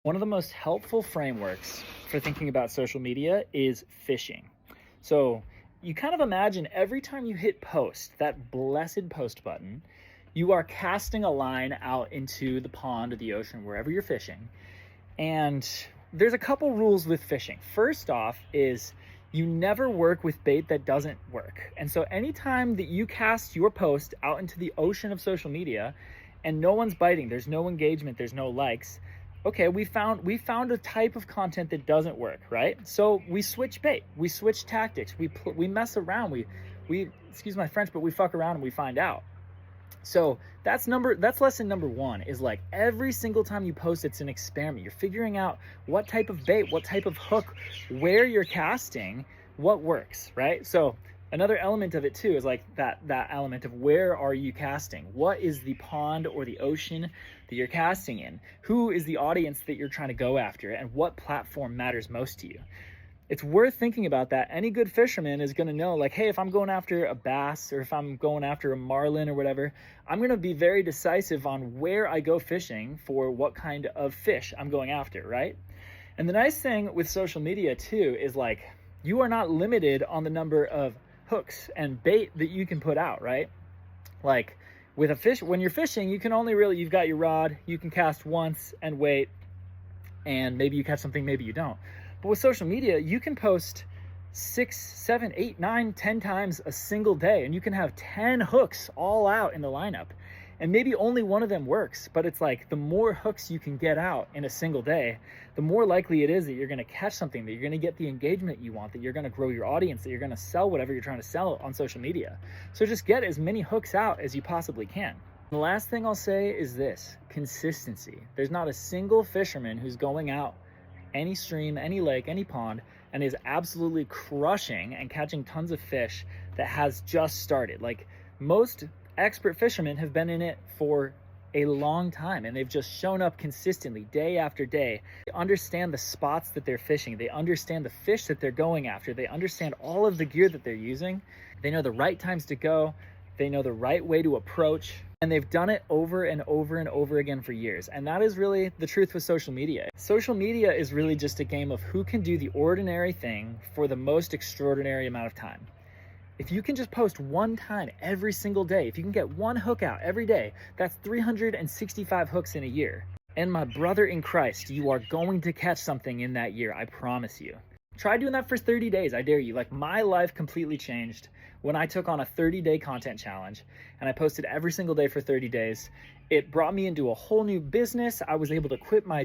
One of the most helpful frameworks for thinking about social media is fishing. So you kind of imagine every time you hit post, that blessed post button, you are casting a line out into the pond or the ocean, wherever you're fishing. And there's a couple rules with fishing. First off is you never work with bait that doesn't work. And so anytime that you cast your post out into the ocean of social media and no one's biting, there's no engagement, there's no likes, okay, we found a type of content that doesn't work, right? So we switch bait, we switch tactics, we mess around, we excuse my French, but we fuck around and we find out. So that's lesson number one, is like every single time you post, it's an experiment. You're figuring out what type of bait, what type of hook, where you're casting, what works, right? So another element of it too is like that element of where are you casting? What is the pond or the ocean that you're casting in? Who is the audience that you're trying to go after, and what platform matters most to you? It's worth thinking about that. Any good fisherman is going to know, like, hey, if I'm going after a bass or if I'm going after a marlin or whatever, I'm going to be very decisive on where I go fishing for what kind of fish I'm going after, right? And the nice thing with social media too is like you are not limited on the number of hooks and bait that you can put out, right? Like with a fish, when you're fishing, you can only really, you've got your rod, you can cast once and wait, and maybe you catch something, maybe you don't. But with social media, you can post 6, 7, 8, 9, 10 times a single day, and you can have 10 hooks all out in the lineup. And maybe only one of them works, but it's like the more hooks you can get out in a single day, the more likely it is that you're going to catch something, that you're going to get the engagement you want, that you're going to grow your audience, that you're going to sell whatever you're trying to sell on social media. So just get as many hooks out as you possibly can. The last thing I'll say is this: consistency. There's not a single fisherman who's going out any stream, any lake, any pond, and is absolutely crushing and catching tons of fish that has just started. Like, most expert fishermen have been in it for a long time, and they've just shown up consistently day after day. They understand the spots that they're fishing, they understand the fish that they're going after, they understand all of the gear that they're using, they know the right times to go, they know the right way to approach, and they've done it over and over and over again for years. And that is really the truth with social media. Social media is really just a game of who can do the ordinary thing for the most extraordinary amount of time. If you can just post one time every single day, if you can get one hook out every day, that's 365 hooks in a year. And my brother in Christ, you are going to catch something in that year, I promise you. Try doing that for 30 days, I dare you. Like, my life completely changed when I took on a 30-day content challenge and I posted every single day for 30 days. It brought me into a whole new business. I was able to quit my job.